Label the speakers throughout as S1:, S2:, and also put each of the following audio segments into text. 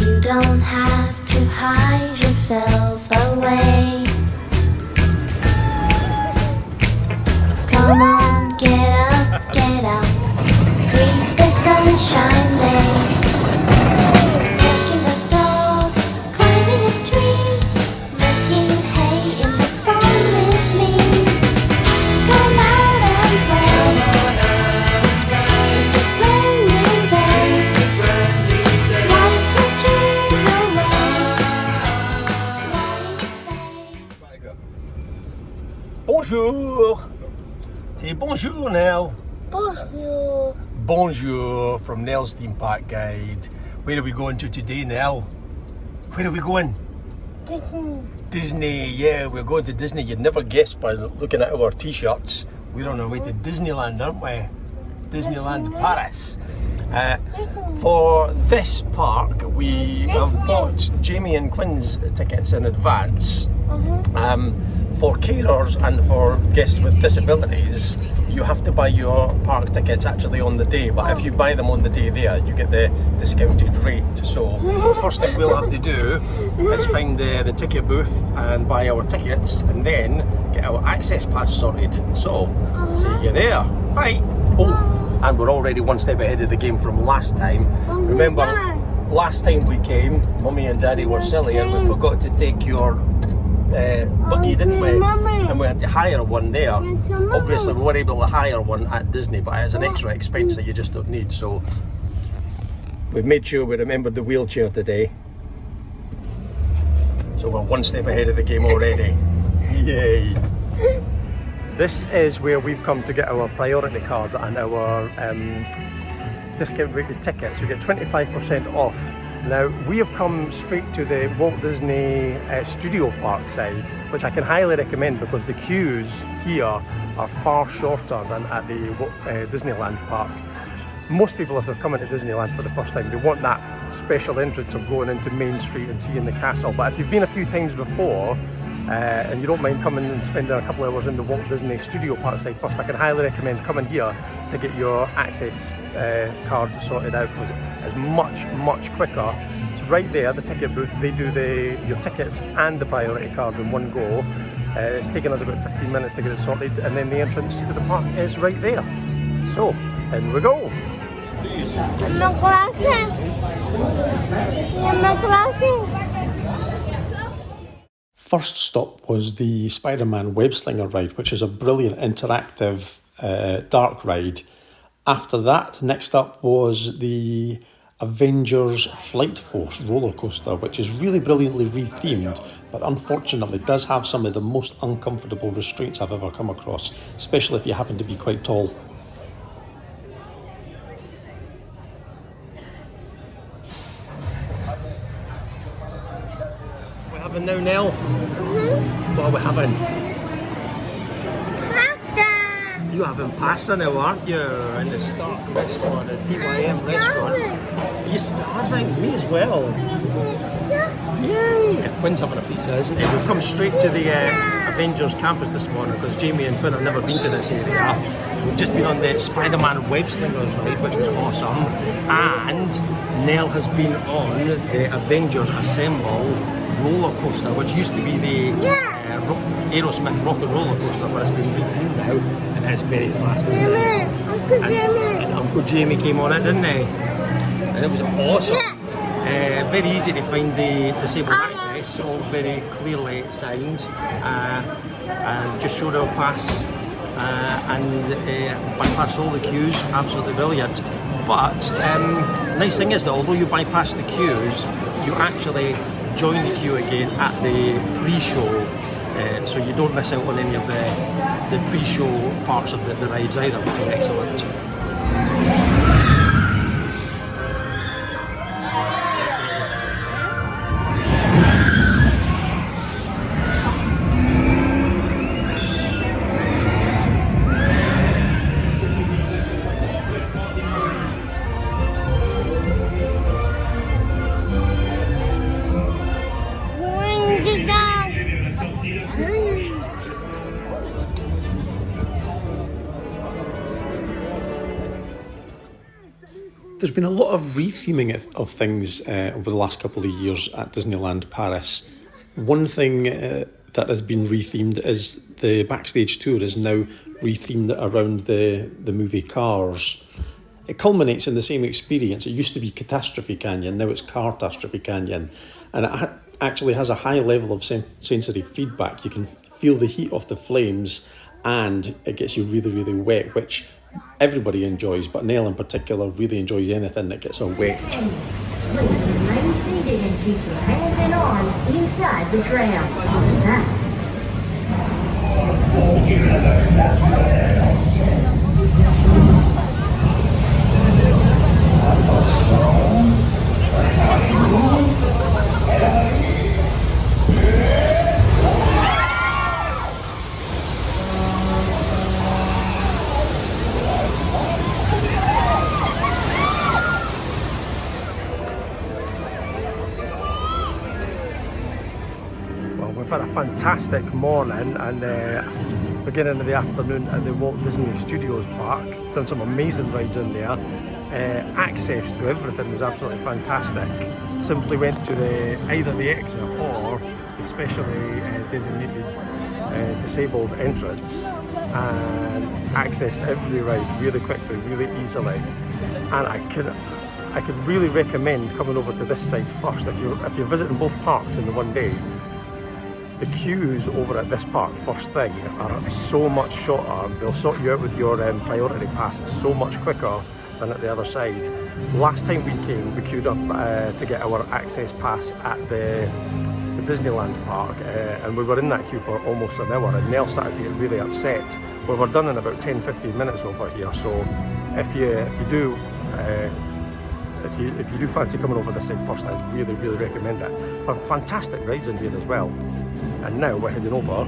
S1: You don't have to hide yourself away. Come on, get up, get out. Breathe the sunshine day. Walking the dog, climbing a tree, making hay in the sun with me. Come out and play. It's a brand new day. Wipe the tears away. What do you say?
S2: Bonjour! Say bonjour, Nell.
S1: Bonjour.
S2: Bonjour from Nell's Theme Park Guide. Where are we going to today, Nell? Where are we going? Disney, yeah, we're going to Disney. You'd never guess by looking at our t-shirts. We're on our way to Disneyland, aren't we? Disneyland Paris. For this park, we have bought Jamie and Quinn's tickets in advance. For carers and for guests with disabilities, you have to buy your park tickets actually on the day, but if you buy them on the day there, you get the discounted rate. So the first thing we'll have to do is find the ticket booth and buy our tickets, and then get our access pass sorted. So, see you there. Bye. Oh, and we're already one step ahead of the game from last time. Remember, last time we came, Mummy and Daddy were silly and we forgot to take your buggy, didn't we? And we had to hire one there. Obviously we were able to hire one at Disney, but it's an extra expense that you just don't need. So we've made sure we remembered the wheelchair today. So we're one step ahead of the game already. Yay! This is where we've come to get our priority card and our discount rated tickets. We get 25% off. Now, we have come straight to the Walt Disney Studio Park side, which I can highly recommend because the queues here are far shorter than at the Disneyland park. Most people, if they're coming to Disneyland for the first time, they want that special entrance of going into Main Street and seeing the castle. But if you've been a few times before, and you don't mind coming and spending a couple of hours in the Walt Disney Studio Park side first, I can highly recommend coming here to get your access card sorted out because it's much quicker. It's right there, the ticket booth. They do your tickets and the priority card in one go. It's taken us about 15 minutes to get it sorted, and then the entrance to the park is right there. So, in we go. First stop was the Spider-Man Web Slinger ride, which is a brilliant interactive dark ride. After that, next up was the Avengers Flight Force roller coaster, which is really brilliantly rethemed, but unfortunately does have some of the most uncomfortable restraints I've ever come across, especially if you happen to be quite tall. We're having now, Nell? What are we having? Pasta! You having pasta now, aren't you? In the Stark restaurant, the DYM restaurant. Are you starving? Me as well. Yay! Quinn's having a pizza, isn't he? We've come straight to the Avengers campus this morning because Jamie and Quinn have never been to this area. We've just been on the Spider-Man Web Slingers ride, which was awesome. And Nell has been on the Avengers Assemble roller coaster, which used to be the Aerosmith Rock and Roller Coaster, but it's been rethemed now, and it's very fast, isn't it? And Uncle Jamie came on it, didn't he? And it was awesome. Very easy to find the disabled access, all very clearly signed, and just showed our pass and bypassed all the queues. Absolutely brilliant. But nice thing is that although you bypass the queues, you actually join the queue again at the pre-show, so you don't miss out on any of the pre-show parts of the rides either, which is excellent.
S3: There's been a lot of retheming of things over the last couple of years at Disneyland Paris. One thing that has been rethemed is the backstage tour is now rethemed around the movie Cars. It culminates in the same experience. It used to be Catastrophe Canyon, now it's Cartastrophe Canyon, and it actually has a high level of sensory feedback. You can feel the heat of the flames, and it gets you really, really wet, which everybody enjoys, but Nell in particular really enjoys anything that gets her wet.
S4: Please remain seated and keep your hands and arms inside the tram. That's
S2: We've had a fantastic morning and beginning of the afternoon at the Walt Disney Studios Park. Done some amazing rides in there. Access to everything was absolutely fantastic. Simply went to either the exit or the specially designated disabled entrance and accessed every ride really quickly, really easily. And I could really recommend coming over to this side first if you're visiting both parks in the one day. The queues over at this park first thing are so much shorter. They'll sort you out with your priority pass so much quicker than at the other side. Last time we came, we queued up to get our access pass at the Disneyland park, and we were in that queue for almost an hour, and Nell started to get really upset. We were done in about 10-15 minutes over here, so if you do fancy coming over this side first, I really recommend it. But fantastic rides in here as well. And now we're heading over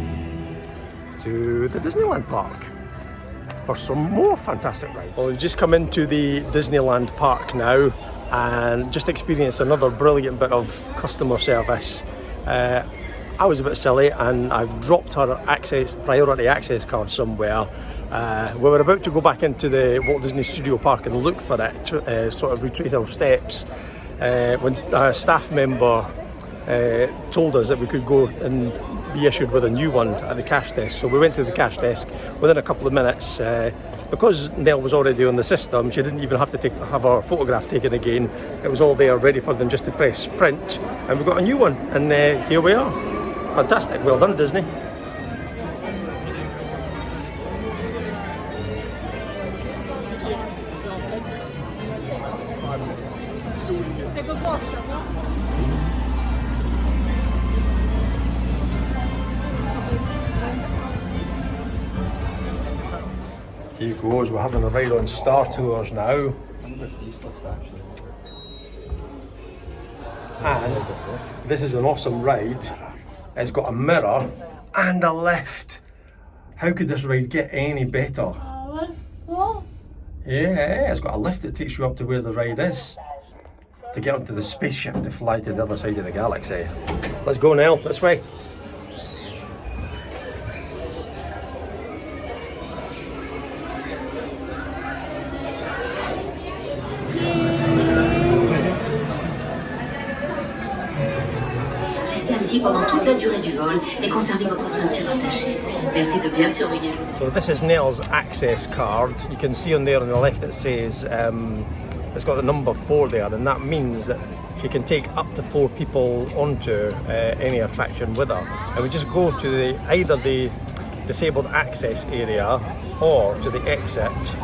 S2: to the Disneyland park for some more fantastic rides. Well, we've just come into the Disneyland park now and just experienced another brilliant bit of customer service. I was a bit silly and I've dropped her priority access card somewhere. We were about to go back into the Walt Disney Studio Park and look for it, sort of retrace our steps, when a staff member told us that we could go and be issued with a new one at the cash desk. So we went to the cash desk within a couple of minutes. Because Nell was already on the system, she didn't even have to have her photograph taken again. It was all there ready for them just to press print, and we got a new one, and here we are. Fantastic, well done Disney. Here goes, we're having a ride on Star Tours now. And this is an awesome ride. It's got a mirror and a lift. How could this ride get any better? Yeah, it's got a lift that takes you up to where the ride is, to get onto the spaceship to fly to the other side of the galaxy. Let's go Nell, this way.
S5: Pendant toute la durée du vol et conservez votre ceinture attachée. Merci de bien surveiller.
S2: So this is Nell's access card. You can see on there on the left it says it's got the number 4 there, and that means that she can take up to 4 people onto any attraction with her. And we just go to either the disabled access area or to the exit,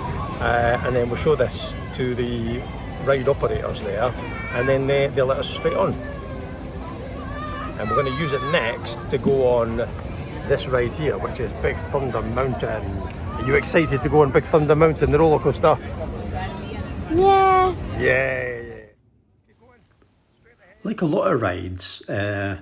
S2: and then we'll show this to the ride operators there, and then they'll let us straight on. And we're going to use it next to go on this ride here, which is Big Thunder Mountain. Are you excited to go on Big Thunder Mountain, the roller coaster?
S1: Yeah.
S2: Yeah.
S3: Like a lot of rides, the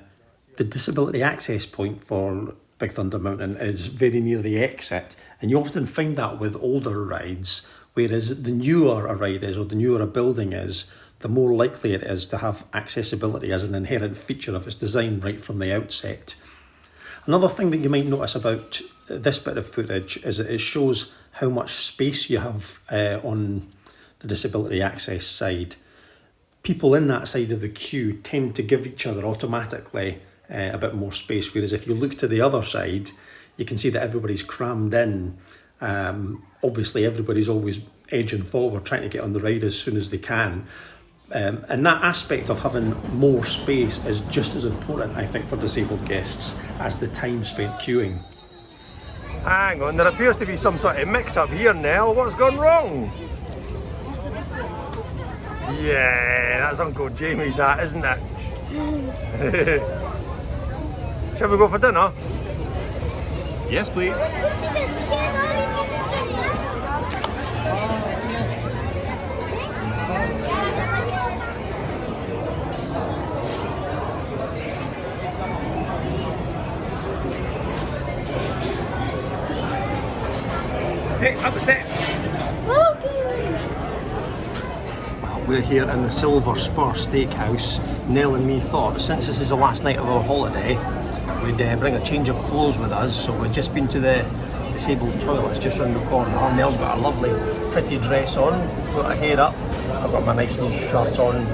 S3: disability access point for Big Thunder Mountain is very near the exit, and you often find that with older rides, whereas the newer a ride is or the newer a building is, the more likely it is to have accessibility as an inherent feature of its design right from the outset. Another thing that you might notice about this bit of footage is that it shows how much space you have on the disability access side, people in that side of the queue tend to give each other automatically a bit more space, whereas if you look to the other side, you can see that everybody's crammed in. Obviously, everybody's always edging forward, trying to get on the ride as soon as they can. And that aspect of having more space is just as important, I think, for disabled guests as the time spent queuing.
S2: Hang on, there appears to be some sort of mix-up here, Nell. What's gone wrong? Yeah, that's Uncle Jamie's hat, isn't it? Shall we go for dinner?
S6: Yes, please.
S2: Take up the steps. Well, we're here in the Silver Spur Steakhouse. Nell and me thought, since this is the last night of our holiday, we'd bring a change of clothes with us. So we've just been to the disabled toilets just round the corner. Nell's got a lovely, pretty dress on, got her hair up. I've got my nice little shirt on.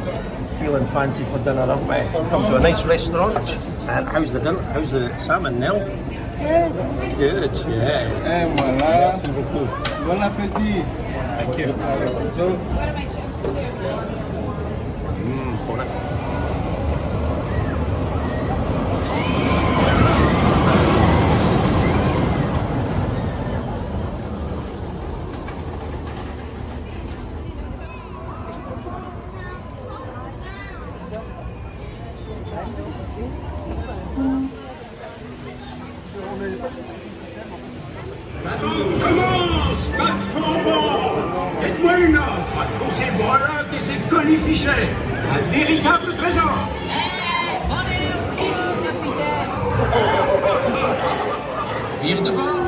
S2: Feeling fancy for dinner, haven't we? Come to a nice restaurant. And how's the dinner? How's the salmon, Nell? Good, yeah.
S7: Et voilà. Bon appétit.
S2: Thank you. Bon
S8: Commence, plateforme. Faites-moi une offre pour ces breloques et ces colifichets. Un véritable trésor. Vire de bord.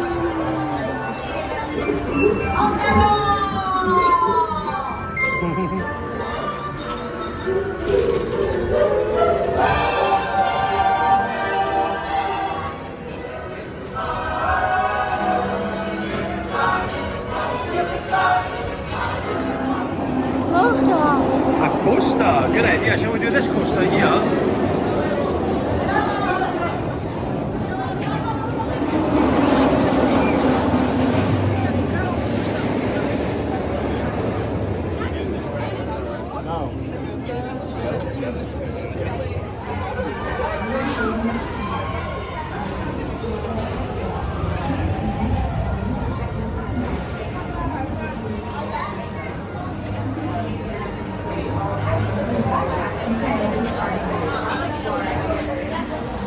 S2: A coaster, good idea. Shall we do this coaster here?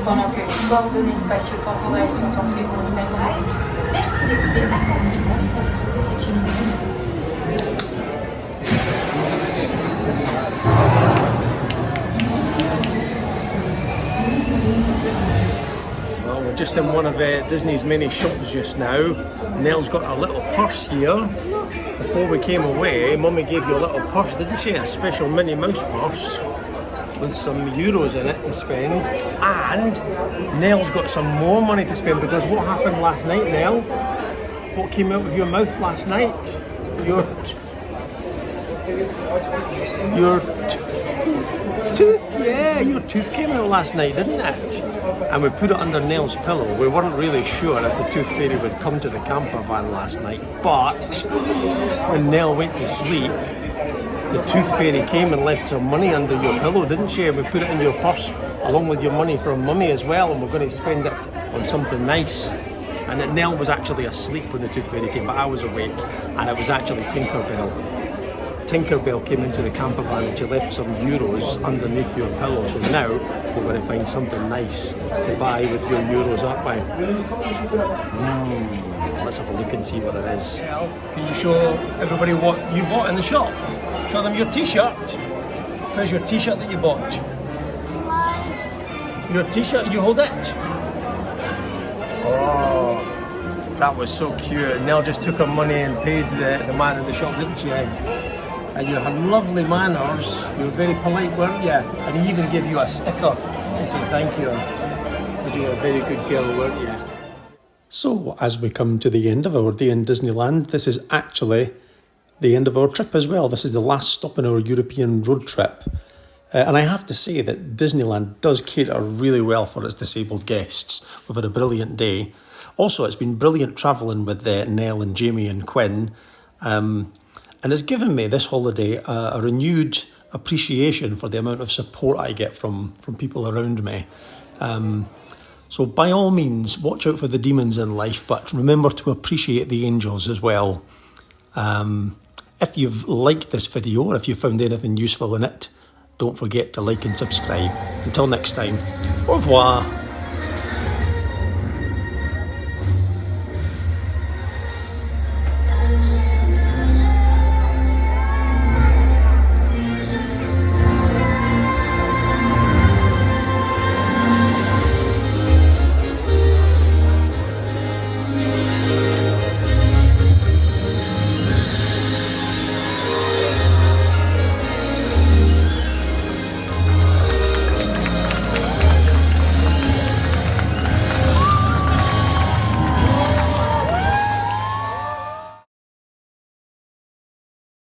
S9: Pendant que les coordonnées spatio-temporelles sont entrées pour l'immeuble, merci d'écouter attentivement les consignes de sécurité.
S2: Well, we're just in one of Disney's many shops just now. Nell's got a little purse here. Before we came away, Mummy gave you a little purse, didn't she? A special Minnie Mouse purse with some euros in it to spend. And Nell's got some more money to spend, because what happened last night, Nell? What came out of your mouth last night? Your tooth, yeah, your tooth came out last night, didn't it? And we put it under Nell's pillow. We weren't really sure if the tooth fairy would come to the camper van last night, but when Nell went to sleep, the tooth fairy came and left some money under your pillow, didn't she? And we put it in your purse along with your money from Mummy as well, and we're going to spend it on something nice. And that Nell was actually asleep when the tooth fairy came, but I was awake, and it was actually Tinkerbell. Tinkerbell came into the camper van and she left some euros underneath your pillow. So now we're going to find something nice to buy with your euros, aren't we? Let's have a look and see what it is. Can you show everybody what you bought in the shop? Show them your t-shirt. Where's your t-shirt that you bought? Your t-shirt, you hold it. Oh, that was so cute. Nell just took her money and paid the man in the shop, didn't she? And you had lovely manners. You were very polite, weren't you? And he even gave you a sticker to say thank you. But you were a very good girl, weren't you?
S3: So, as we come to the end of our day in Disneyland, this is actually the end of our trip as well. This is the last stop in our European road trip. And I have to say that Disneyland does cater really well for its disabled guests. We've had a brilliant day. Also, it's been brilliant travelling with Nell and Jamie and Quinn. And it's given me this holiday a renewed appreciation for the amount of support I get from people around me. So by all means, watch out for the demons in life, but remember to appreciate the angels as well. If you've liked this video, or if you found anything useful in it, don't forget to like and subscribe. Until next time, au revoir.